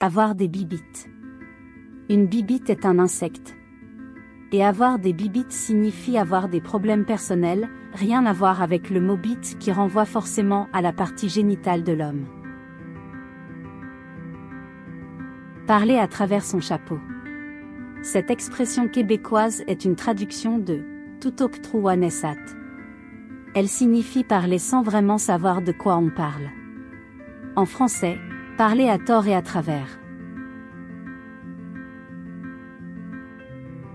Avoir des bibites. Une bibite est un insecte. Et avoir des bibites signifie avoir des problèmes personnels, rien à voir avec le mot bite qui renvoie forcément à la partie génitale de l'homme. Parler à travers son chapeau. Cette expression québécoise est une traduction de « tutok truanesat ». Elle signifie parler sans vraiment savoir de quoi on parle. En français, parler à tort et à travers.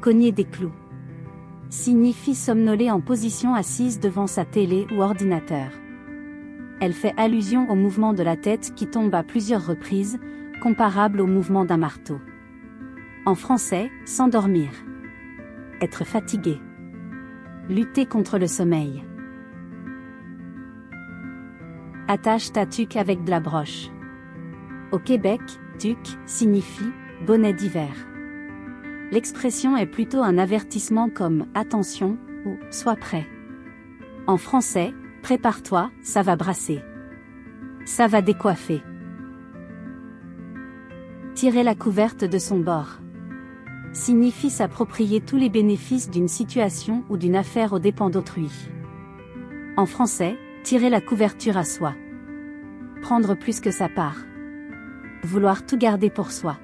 Cogner des clous. Signifie somnoler en position assise devant sa télé ou ordinateur. Elle fait allusion au mouvement de la tête qui tombe à plusieurs reprises, comparable au mouvement d'un marteau. En français, s'endormir. Être fatigué. Lutter contre le sommeil. Attache ta tuque avec de la broche. Au Québec, tuque signifie bonnet d'hiver. L'expression est plutôt un avertissement comme « attention » ou « sois prêt ». En français, prépare-toi, ça va brasser. Ça va décoiffer. Tirer la couverte de son bord. Signifie s'approprier tous les bénéfices d'une situation ou d'une affaire aux dépens d'autrui. En français, tirer la couverture à soi. Prendre plus que sa part. Vouloir tout garder pour soi.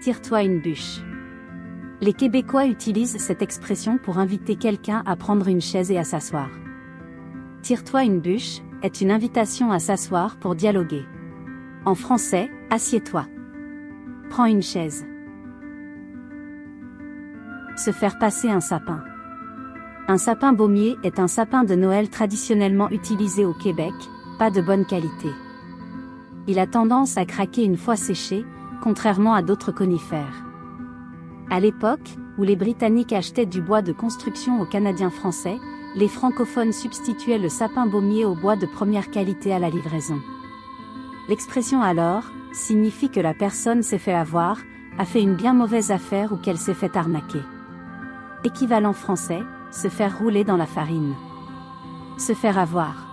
Tire-toi une bûche. Les Québécois utilisent cette expression pour inviter quelqu'un à prendre une chaise et à s'asseoir. Tire-toi une bûche est une invitation à s'asseoir pour dialoguer. En français, assieds-toi. Prends une chaise. Se faire passer un sapin. Un sapin baumier est un sapin de Noël traditionnellement utilisé au Québec, pas de bonne qualité. Il a tendance à craquer une fois séché, contrairement à d'autres conifères. À l'époque, où les Britanniques achetaient du bois de construction aux Canadiens français, les francophones substituaient le sapin baumier au bois de première qualité à la livraison. L'expression alors signifie que la personne s'est fait avoir, a fait une bien mauvaise affaire ou qu'elle s'est fait arnaquer. Équivalent français, se faire rouler dans la farine. Se faire avoir.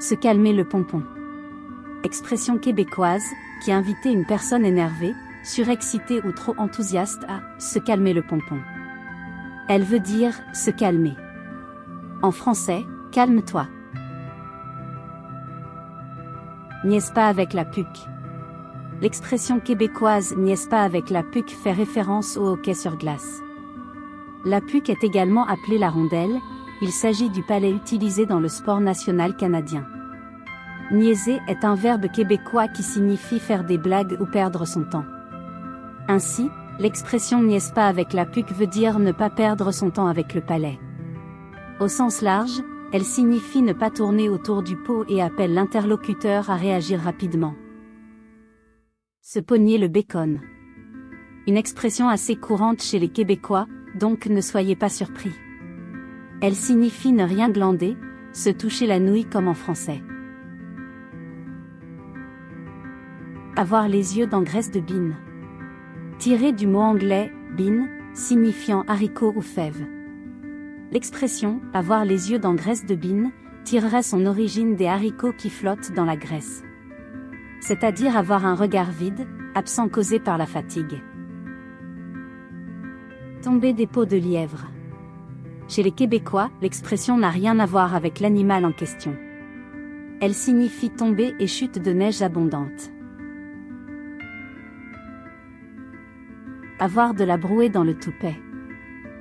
Se calmer le pompon. Expression québécoise, qui invitait une personne énervée, surexcitée ou trop enthousiaste à « se calmer le pompon ». Elle veut dire « se calmer ». En français, calme-toi. Niaise pas avec la puck. L'expression québécoise « niaise pas avec la puck » fait référence au hockey sur glace. La puck est également appelée la rondelle, il s'agit du palet utilisé dans le sport national canadien. Niaiser est un verbe québécois qui signifie faire des blagues ou perdre son temps. Ainsi, l'expression « niaise pas avec la puck » veut dire ne pas perdre son temps avec le palet. Au sens large, elle signifie ne pas tourner autour du pot et appelle l'interlocuteur à réagir rapidement. Se pogner le bacon. Une expression assez courante chez les Québécois, donc ne soyez pas surpris. Elle signifie ne rien glander, se toucher la nouille comme en français. Avoir les yeux dans graisse de bean. Tiré du mot anglais « bean », signifiant haricot ou fève. L'expression « avoir les yeux dans graisse de bean » tirerait son origine des haricots qui flottent dans la graisse. C'est-à-dire avoir un regard vide, absent causé par la fatigue. Tomber des peaux de lièvre. Chez les Québécois, l'expression n'a rien à voir avec l'animal en question. Elle signifie tomber et chute de neige abondante. Avoir de la brouée dans le toupet.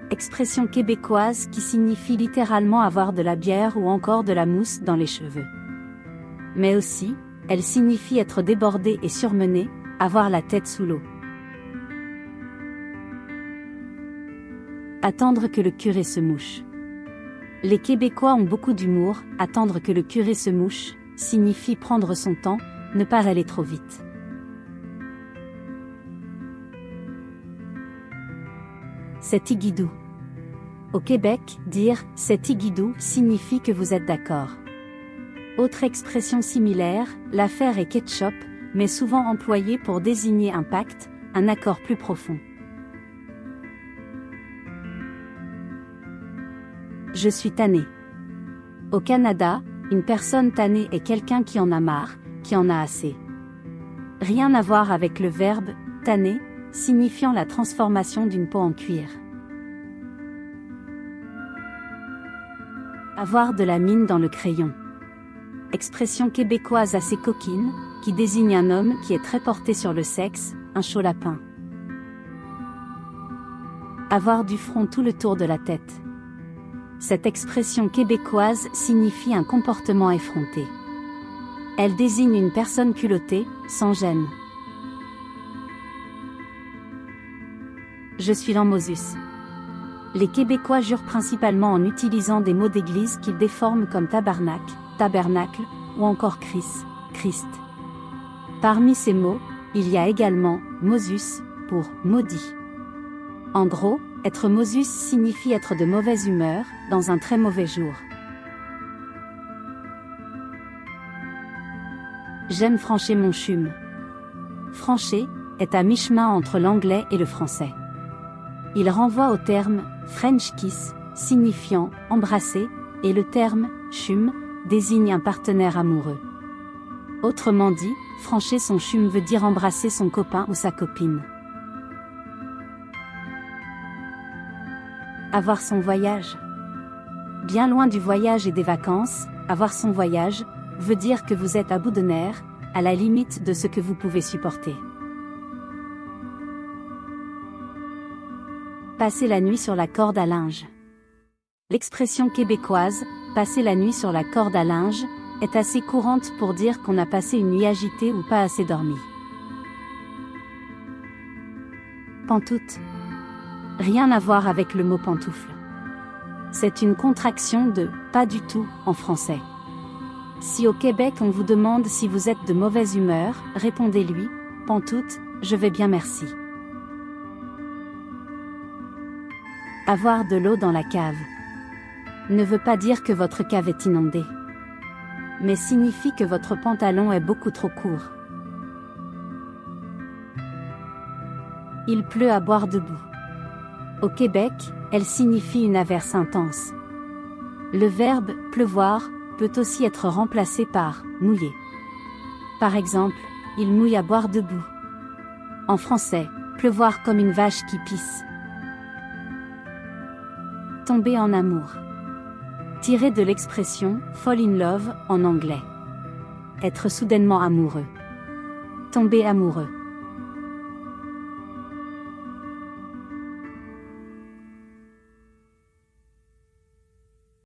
Expression québécoise qui signifie littéralement avoir de la bière ou encore de la mousse dans les cheveux. Mais aussi, elle signifie être débordé et surmené, avoir la tête sous l'eau. Attendre que le curé se mouche. Les Québécois ont beaucoup d'humour, attendre que le curé se mouche, signifie prendre son temps, ne pas aller trop vite. C'est iguidou. Au Québec, dire « c'est iguidou » signifie que vous êtes d'accord. Autre expression similaire, l'affaire est ketchup, mais souvent employée pour désigner un pacte, un accord plus profond. Je suis tanné. Au Canada, une personne tannée est quelqu'un qui en a marre, qui en a assez. Rien à voir avec le verbe « tanner », signifiant la transformation d'une peau en cuir. Avoir de la mine dans le crayon. Expression québécoise assez coquine, qui désigne un homme qui est très porté sur le sexe, un chaud lapin. Avoir du front tout le tour de la tête. Cette expression québécoise signifie un comportement effronté. Elle désigne une personne culottée, sans gêne. Je suis l'Ammosus. Les Québécois jurent principalement en utilisant des mots d'église qu'ils déforment comme tabarnak, tabernacle, ou encore Christ. Parmi ces mots, il y a également Mosus, pour maudit. En gros, être Mosus signifie être de mauvaise humeur, dans un très mauvais jour. J'aime francher mon chum. Francher est à mi-chemin entre l'anglais et le français. Il renvoie au terme French kiss, signifiant embrasser, et le terme chum désigne un partenaire amoureux. Autrement dit, francher son chum veut dire embrasser son copain ou sa copine. Avoir son voyage. Bien loin du voyage et des vacances, avoir son voyage veut dire que vous êtes à bout de nerfs, à la limite de ce que vous pouvez supporter. Passer la nuit sur la corde à linge. L'expression québécoise « passer la nuit sur la corde à linge » est assez courante pour dire qu'on a passé une nuit agitée ou pas assez dormi. Pantoute. Rien à voir avec le mot pantoufle. C'est une contraction de « pas du tout » en français. Si au Québec on vous demande si vous êtes de mauvaise humeur, répondez-lui « pantoute, je vais bien merci ». Avoir de l'eau dans la cave ne veut pas dire que votre cave est inondée, mais signifie que votre pantalon est beaucoup trop court. Il pleut à boire debout. Au Québec, elle signifie une averse intense. Le verbe « pleuvoir » peut aussi être remplacé par « mouiller ». Par exemple, il mouille à boire debout. En français, pleuvoir comme une vache qui pisse. Tomber en amour. Tiré de l'expression « fall in love » en anglais. Être soudainement amoureux. Tomber amoureux.